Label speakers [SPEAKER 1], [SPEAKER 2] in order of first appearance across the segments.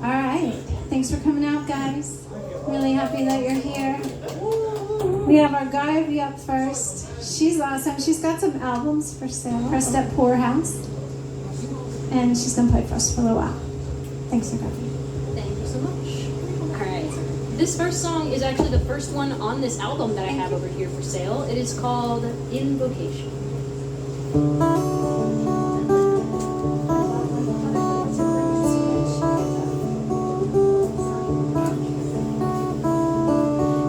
[SPEAKER 1] All right. Thanks for coming out, guys. Really happy that you're here. We have Argiope up first. She's awesome. She's got some albums for sale. Pressed at Poorhouse. And she's going to play for us for a little while. Thanks, Argiope.
[SPEAKER 2] Thank you so much. All right. This first song is actually the first one on this album that I have over here for sale. It is called Invocation.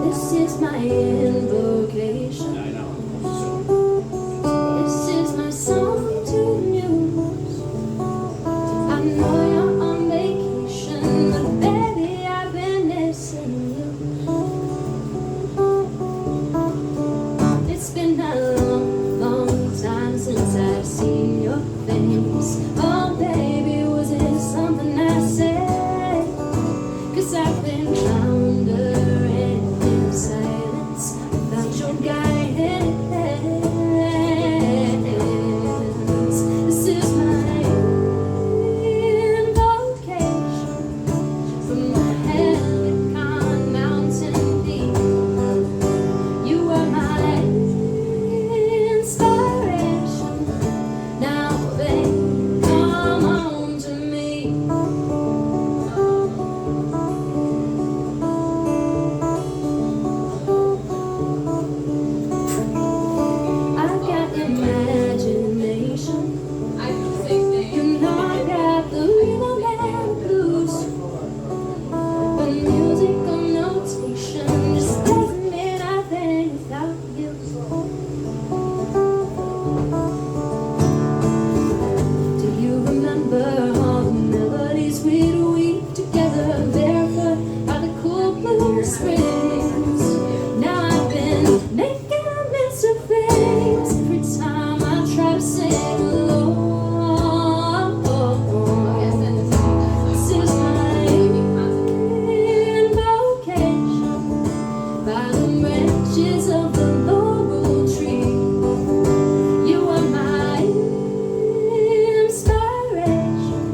[SPEAKER 2] This is my invocation.
[SPEAKER 3] I know.
[SPEAKER 2] This is my song to news. I know you're on vacation, but baby, I've been missing you. It's been a long, long time since I've seen your face. Oh, baby, was it something I said? 'Cause I've been wandering in silence without your guidance. This is my invocation from the Helicon mountain deep. You are my inspiration. Now, babe, come on to me. I've got imagination. You know I got the rhythm and the blues. But musical notation just doesn't mean I think without you. Do you remember all the melodies we'd weave together barefoot by the cool blue springs? Now I've been making a mess of things every time I try to sing along. This is my invocation by the branches of the laurel tree. You are my inspiration.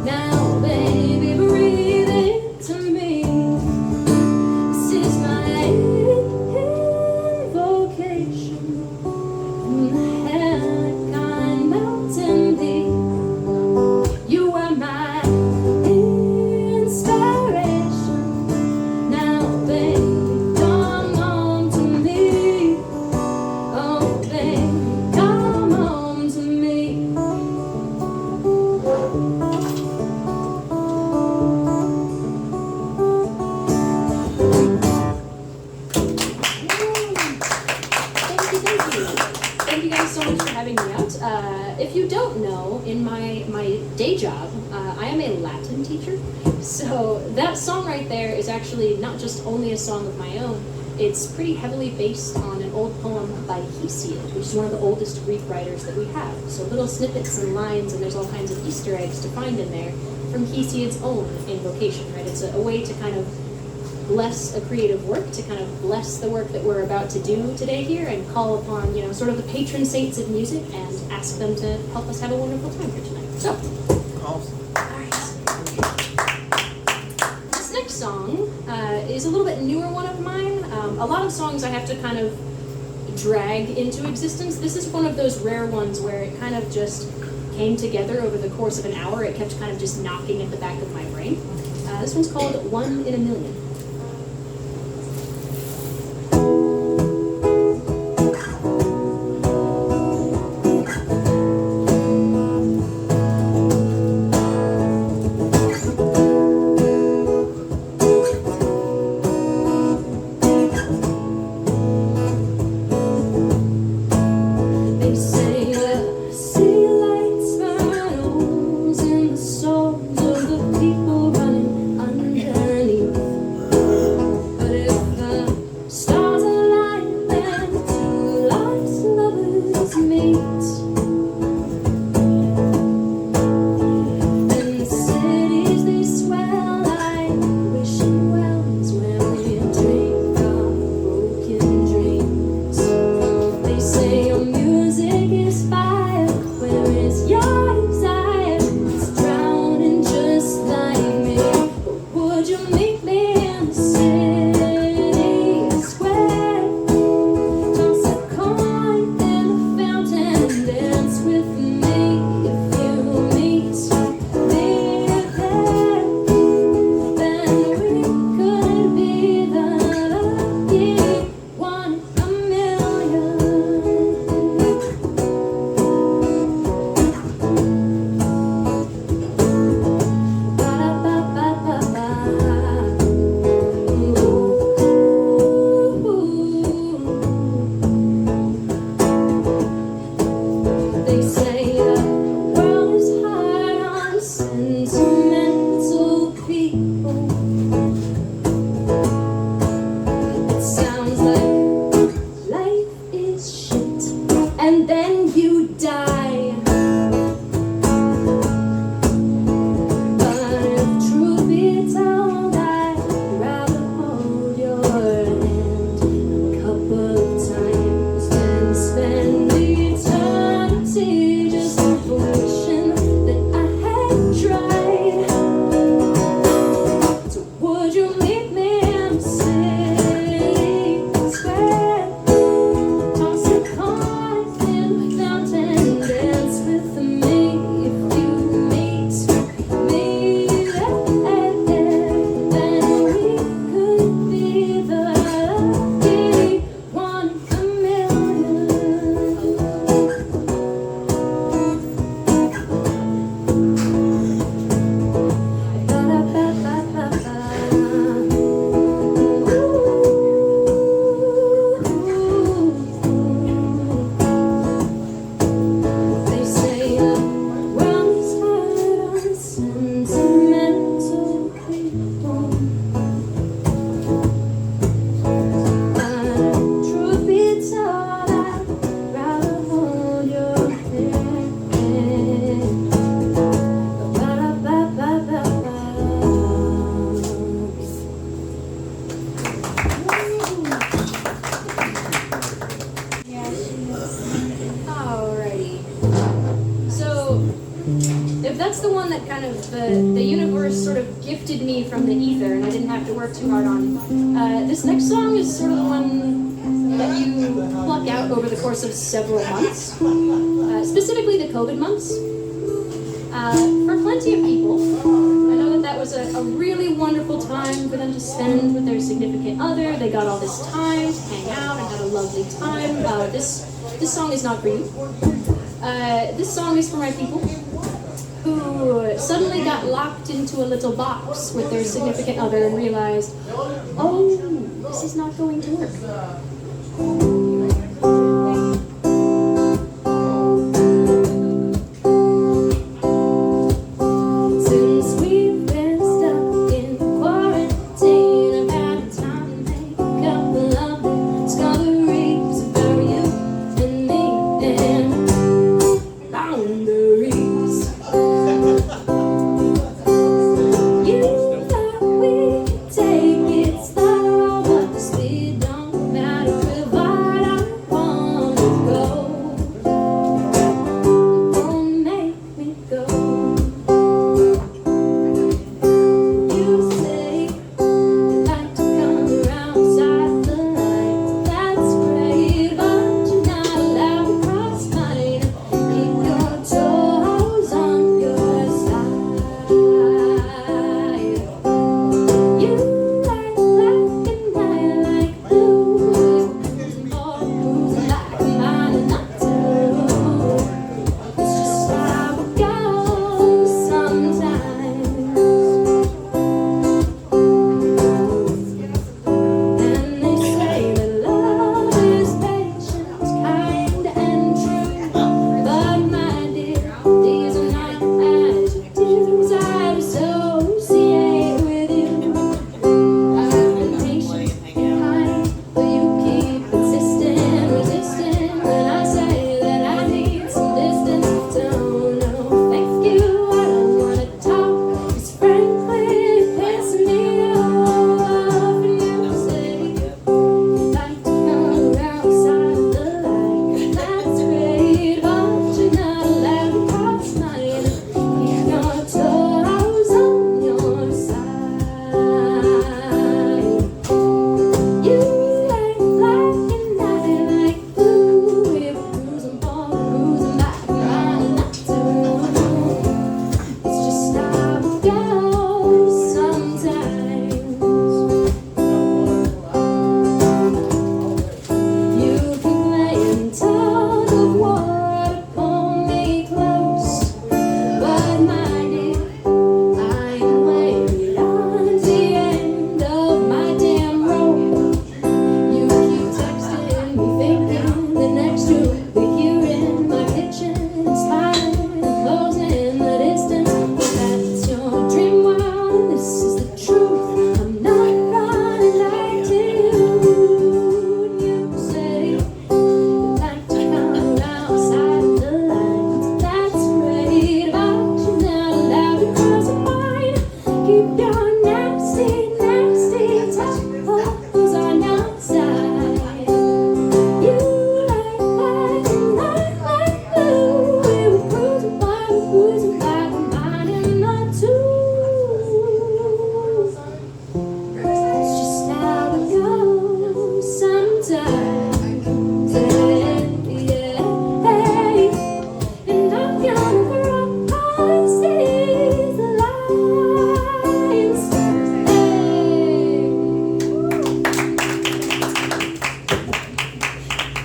[SPEAKER 2] Now, baby, breathe into me. This is my invocation from the Helicon mountain deep. You are my inspiration. Now, baby, come on to me. Oh, baby, come on to me. Thank you. Thank you guys so much for having me out. If you don't know, in my day job, I am a Latin teacher. So that song right there is actually not just only a song of my own, it's pretty heavily based on an old poem by Hesiod, which is one of the oldest Greek writers that we have. So little snippets and lines, and there's all kinds of Easter eggs to find in there from Hesiod's own invocation, right? It's a way to kind of bless a creative work, to kind of bless the work that we're about to do today here and call upon, sort of the patron saints of music and ask them to help us have a wonderful time here tonight. So,
[SPEAKER 3] Awesome.
[SPEAKER 2] alright. This next song is a little bit newer one of mine. A lot of songs I have to kind of drag into existence. This is one of those rare ones where it kind of just came together over the course of an hour. It kept kind of just knocking at the back of my brain. This one's called One in a Million. They say the city lights burn holes in the souls of the people running underneath. that's the one that kind of the universe sort of gifted me from the ether, and I didn't have to work too hard on. This next song is sort of the one that you pluck out over the course of several months, specifically the COVID months. For plenty of people, I know that was a really wonderful time for them to spend with their significant other. They got all this time to hang out and had a lovely time. This song is not for you. This song is for my people who suddenly got locked into a little box with their significant other and realized, oh, this is not going to work.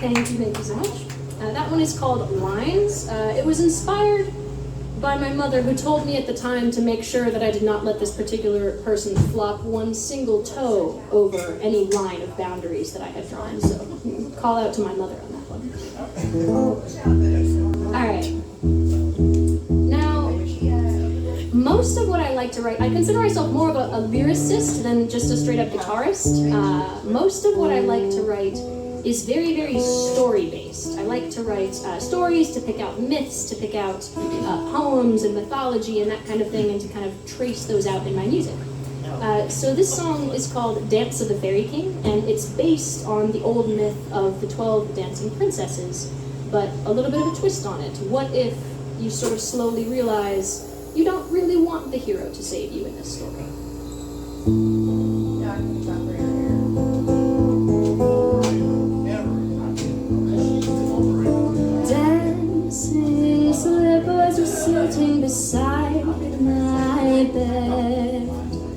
[SPEAKER 2] Thank you so much. That one is called Lines. It was inspired by my mother, who told me at the time to make sure that I did not let this particular person flop one single toe over any line of boundaries that I had drawn. So call out to my mother on that one. All right. Now, most of what I like to write, I consider myself more of a lyricist than just a straight up guitarist. Most of what I like to write is very, very story-based. I like to write stories, to pick out myths, to pick out poems and mythology and that kind of thing, and to kind of trace those out in my music. So this song is called Dance of the Fairy King, and it's based on the old myth of the 12 dancing princesses, but a little bit of a twist on it. What if you sort of slowly realize you don't want the hero to save you in this story?
[SPEAKER 3] Yeah, I can talk for your hair.
[SPEAKER 2] Dancing slippers were sitting beside my bed,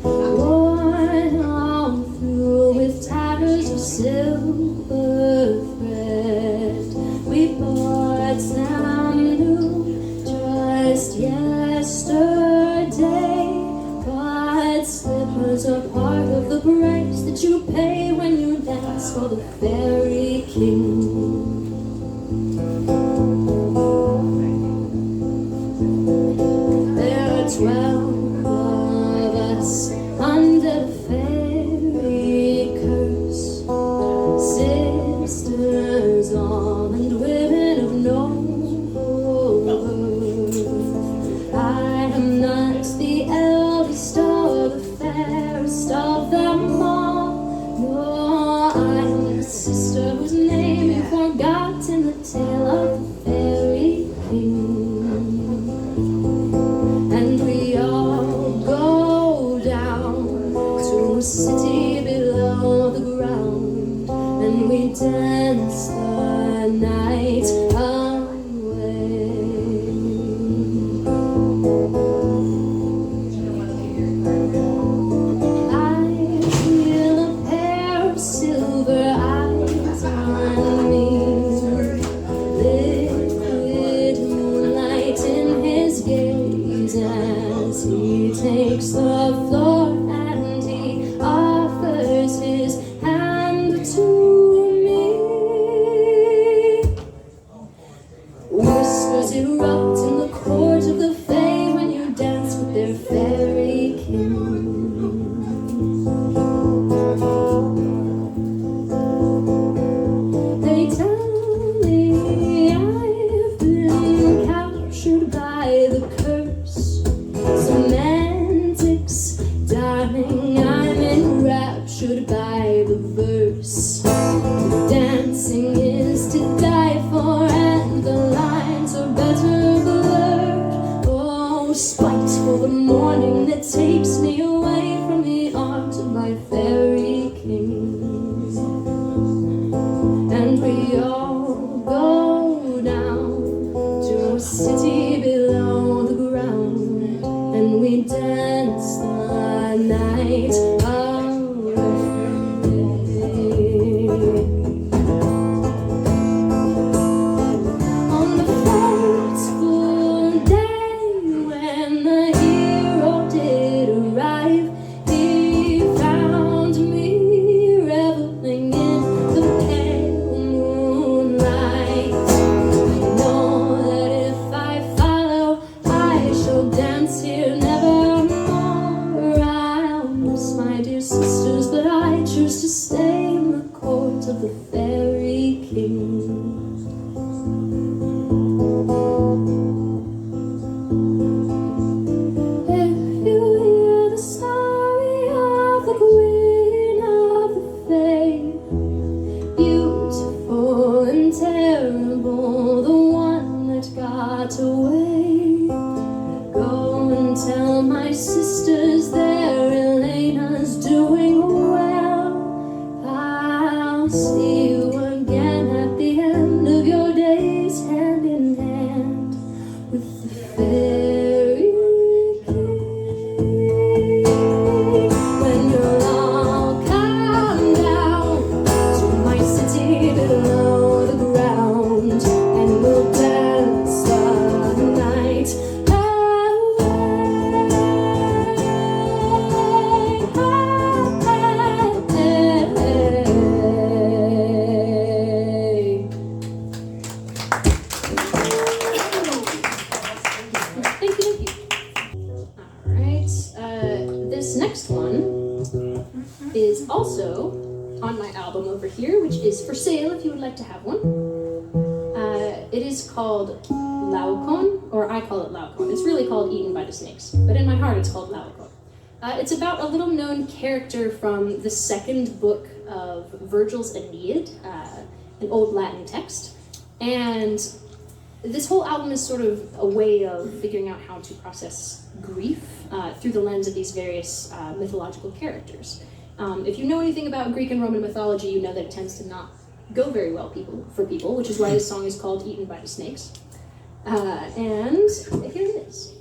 [SPEAKER 2] worn all through with tatters of silver thread. We bought some new just yesterday, but slippers are part of the price that you pay when you dance for the fairy king. There are 12 of us under the fairy curse, sisters all and women of noble birth. I am not the eldest or the fairest of them all, nor I am the sister whose name you forgot in the tale of the fairy king. And we all go down to a city below the ground, and we dance the night away. I feel a pair of silver eyes on me, liquid moonlight in his gaze as he takes the floor and he offers his hand to me. Whispers erupt in the court of the fae when you dance with their fairy king. They tell me I've been captured by the curse. Semantics, darling, I'm enraptured by the verse. Dancing is to die for, and the lines are better blurred. Oh, spiteful the morning that takes me away from the arms of my fairy king. And we all go down to a city below the ground, and we dance the night away. On the fateful day when the hero did arrive, he found me reveling in the pale moonlight. I know that if I follow, I shall dance here nevermore. I'll miss my dear sisters, but I choose to stay in the court of the fairy king. If you hear the story of the queen of the fae, beautiful and terrible, the one that got away, go and tell my sisters there Elena's doing well. I'll see you again at the end of your days, hand in hand with the fairy king. When you'll all come down to my city below the ground, and we'll dance the night away. Thank you. Alright, this next one is also on my album over here, which is for sale if you would like to have one. It is called Laocoon, or I call it Laocoon. It's really called Eaten by the Snakes, but in my heart it's called Laocoon. It's about a little known character from the second book of Virgil's Aeneid, an old Latin text. And this whole album is sort of a way of figuring out how to process grief through the lens of these various mythological characters. If you know anything about Greek and Roman mythology, you know that it tends to not go very well for people, which is why this song is called Eaten by the Snakes. And here it is.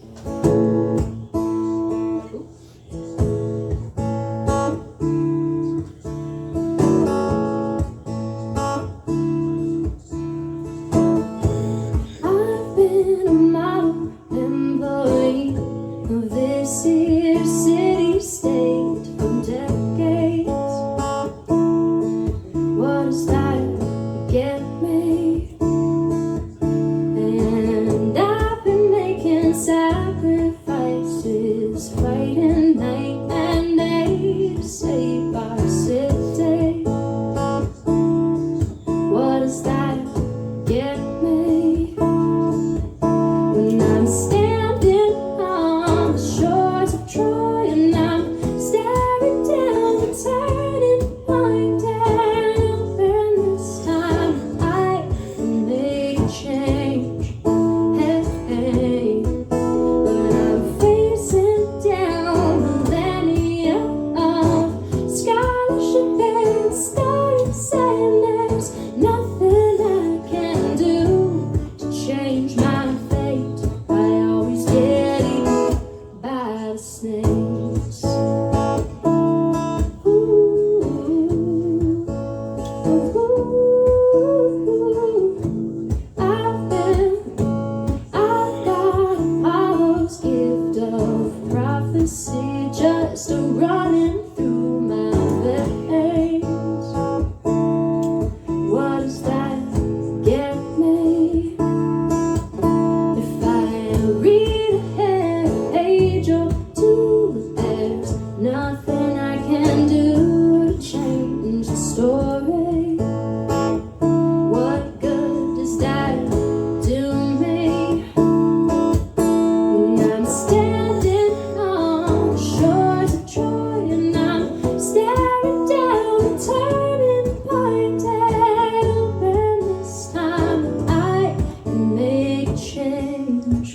[SPEAKER 2] I've been a model employee of this here city-state for decades. What does that get me? And I've been making sacrifices, fighting night and day to save our city. What does that get me? When I'm standing on the shores of Troy and I'm staring down the turning point, and open this time I can make a change. Hey, hey. But I'm facing down millennia of scholarship and starting saying there's nothing I can do to change my fate. I always get eaten by the snakes. Ooh, ooh, I've got Apollo's gift of prophecy just running through my veins. What does that get me? If I read a page or two, there's nothing I can do to change the story. What good does that do me? When I'm standing on the shores of Troy and I'm staring down the turning point, and open this time I can make a change.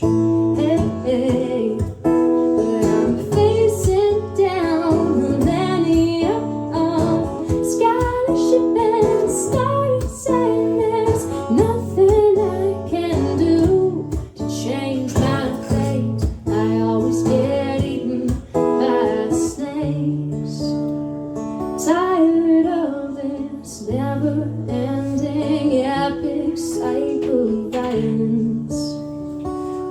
[SPEAKER 2] Hey, hey. But I'm facing down millennia of scholarship and starting saying there's nothing I can do to change my fate. I always get eaten by the snakes. Tired of this never-ending epic cycle of violence.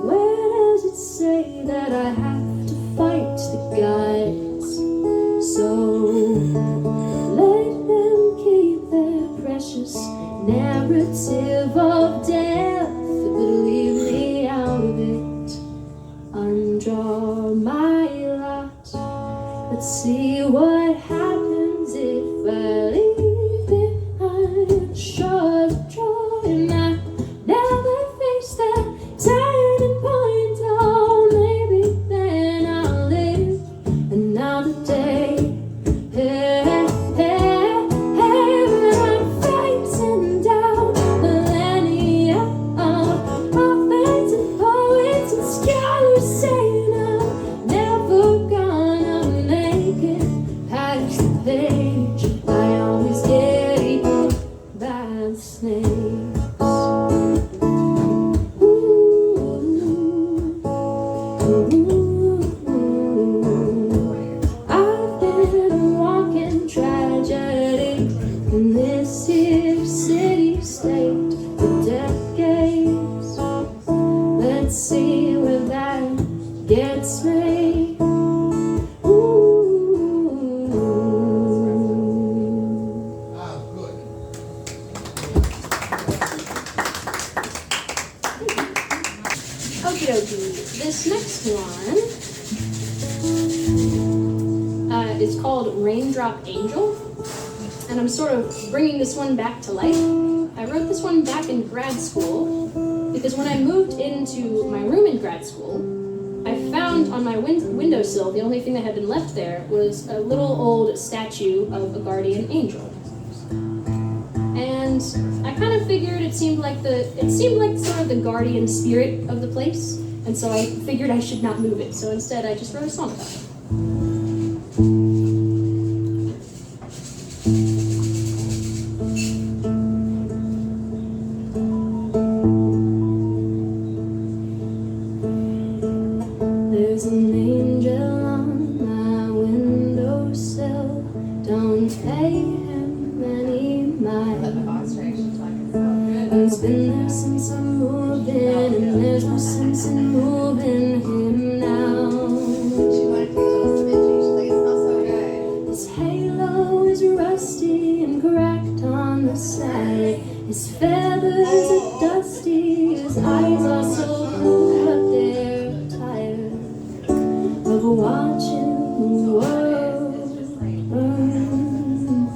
[SPEAKER 2] Where does it say that I have to fight the gods? So let them keep their precious narrative of death, but leave me out of it. Undraw my lot. Let's see what happens if I leave behind the shores of Troy and I never face that turning point. Oh, maybe then I'll live another day. Hey, hey, hey, when I'm facing down millennia of prophets and poets and scholars saying I'm never gonna make it past the page. I always get eaten by the snakes. Ooh, ooh. I've been walking tragedy in this here city-state for decades. Let's see where that gets me. Ooh.
[SPEAKER 4] Good.
[SPEAKER 2] Okie dokie. This next one is called Raindrop Angel, and I'm sort of bringing this one back to life. I wrote this one back in grad school because when I moved into my room in grad school, I found on my windowsill, the only thing that had been left there was a little old statue of a guardian angel. And I kind of figured it seemed like sort of the guardian spirit of the place, and so I figured I should not move it. So instead, I just wrote a song about it. There's an angel on my windowsill. Don't pay him any mind. He's been there since I moved in, and there's no sense in moving him now.
[SPEAKER 3] She wanted to go to Minji. She's like, it smells so good.
[SPEAKER 2] His halo is rusty and cracked on the side. His feathers are dusty. His eyes are so blue, but they're tired of watching the world burn.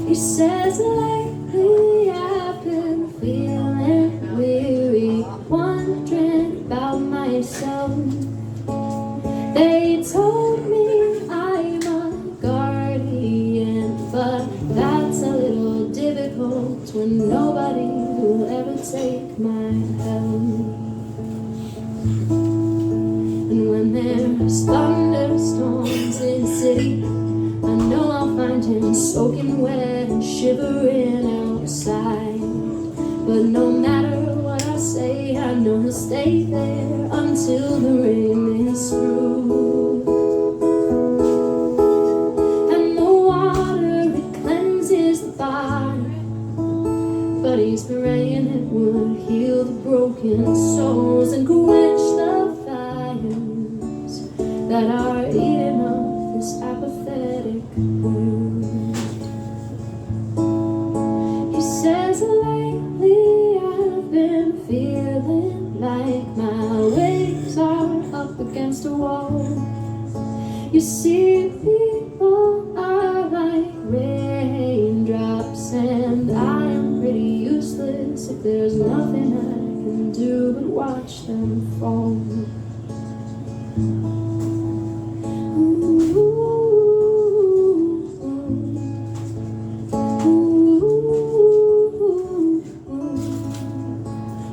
[SPEAKER 2] He says lately I've been feeling weary, wondering about myself. They told me I'm a guardian, but that's a little difficult when nobody will ever take my help. And when there's thunderstorms in the city, I know I'll find him soaking wet and shivering outside. But no matter what I say, I know he'll stay there until the rain is through. And the water, it cleanses the body, but he's praying it would heal the broken souls and quench the fires that are eating up this apathetic world. He says lately I've been feeling like my wings are up against a wall. You see, people are like raindrops, and I am pretty useless if there's nothing I can do but watch them fall.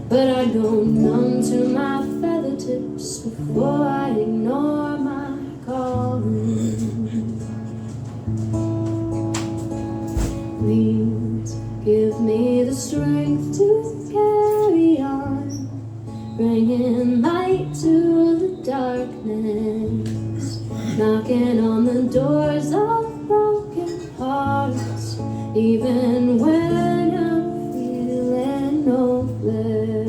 [SPEAKER 2] But I go numb to my feather tips before I ignore my calling. Please give me the strength to carry on, bringing light to the darkness, knocking on the doors of broken hearts, even when I'm feeling hopeless.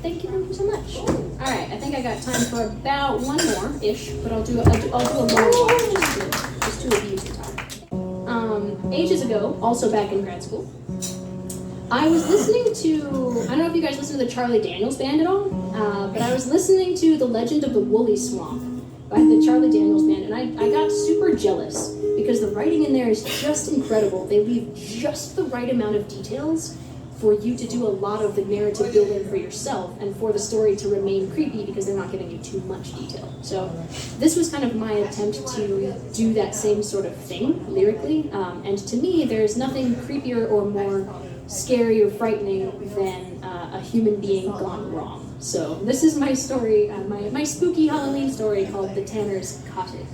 [SPEAKER 2] Thank you so much. All right, I think I got time for about one more-ish, but I'll do a long one just to abuse the time. Ages ago, also back in grad school, I was listening to, I don't know if you guys listen to the Charlie Daniels Band at all, but I was listening to The Legend of the Woolly Swamp by the Charlie Daniels Band, and I got super jealous because the writing in there is just incredible. They leave just the right amount of details for you to do a lot of the narrative building for yourself and for the story to remain creepy because they're not giving you too much detail. So this was kind of my attempt to do that same sort of thing lyrically, and to me there's nothing creepier or more scary or frightening than a human being gone wrong. So this is my story, my spooky Halloween story called The Tanner's Cottage.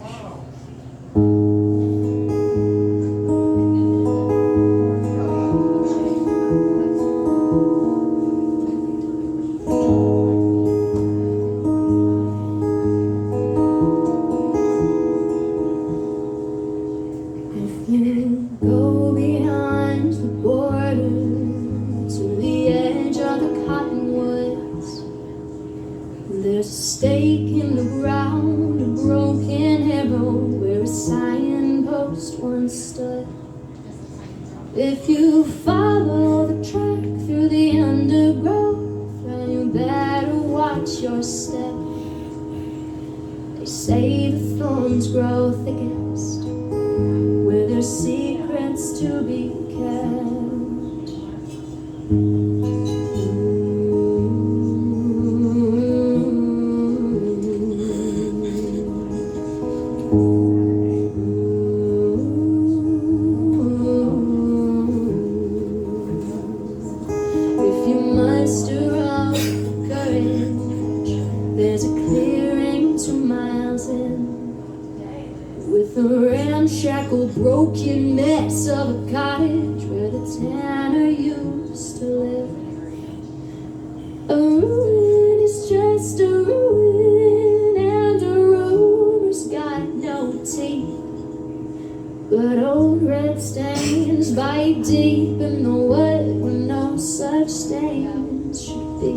[SPEAKER 2] There's a stake in the ground, a broken arrow where a signpost once stood. If you follow the track through the undergrowth, then you better watch your step. They say the thorns grow thickest where there's secrets to be kept. If you muster up courage, there's a clearing 2 miles in, with a ramshackle broken mess of a cottage where the tanner used to live. A ruin is just a ruin, and a rumor's got no teeth. But old red stains bite deep in the wood where no such stains should be.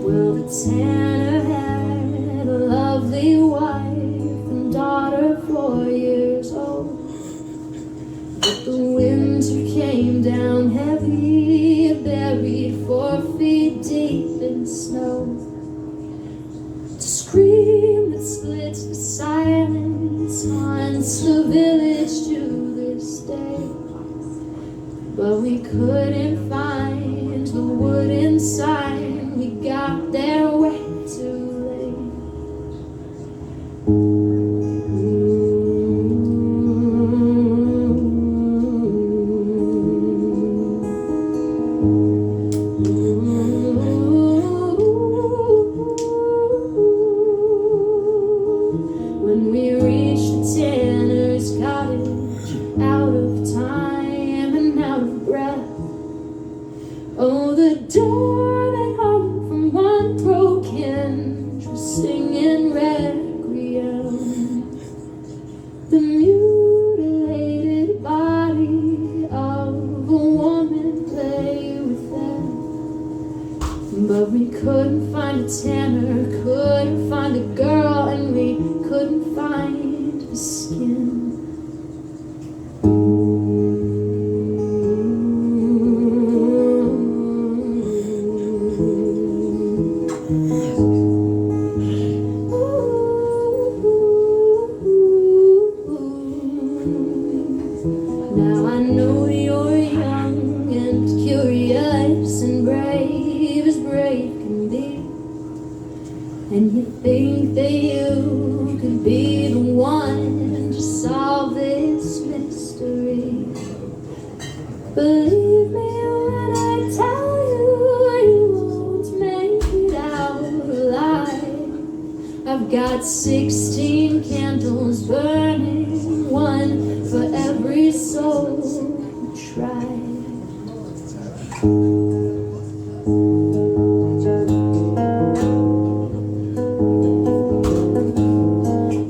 [SPEAKER 2] Well, the tanner had a lovely wife and daughter 4 years old. But the winter came down heavy, buried 4 feet deep in snow. The scream that splits the silence haunts the village to this day. But we couldn't find the wooden sign, we got there way too late. When we reached the tanner's cottage, out of time and out of breath. Oh, the door that hung from one broken hinge was singing requiem. The mutilated body of a woman lay within. But we couldn't find a tanner, couldn't find a girl, and we couldn't find the skin. Now I know you're young and curious and brave as brave can be, and you think that you could be the one to solve this mystery. Believe me when I tell you, you won't make it out alive. I've got 16 candles burning, one for every soul who tried.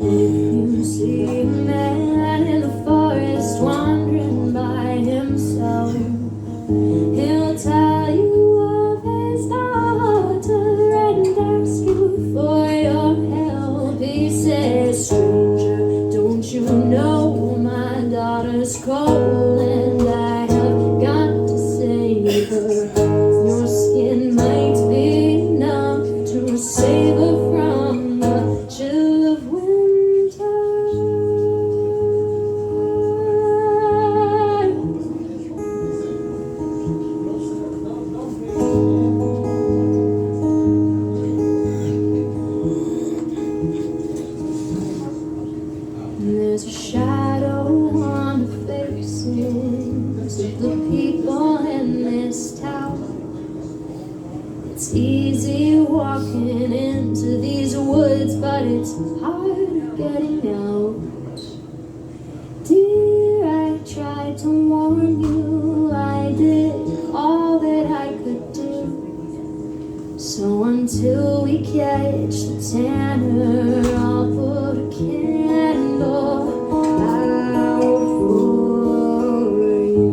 [SPEAKER 2] If you see a man in the forest wandering by himself, he'll tell you of his daughter and ask you for your help. He says, stranger, don't you know my daughter's cold and I have got to save her. Your skin might be enough to save her from the chill of winter. There's a shadow on the faces of the people in this town. It's easy walking into these woods, but it's hard getting out. Dear, I tried to warn you, I did all that I could do. So until until we catch the tanner. I'll put a candle out for you.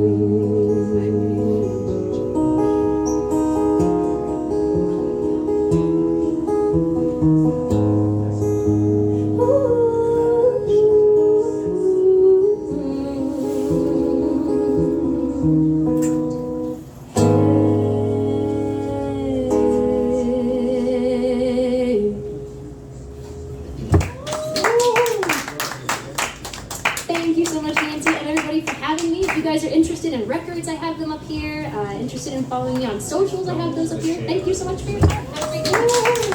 [SPEAKER 2] Thank you so much, Nancy, and everybody for having me. If you guys are interested in records, I have them up here. Interested in following me on socials, I have those up here. Thank you so much for your time. Have a great day.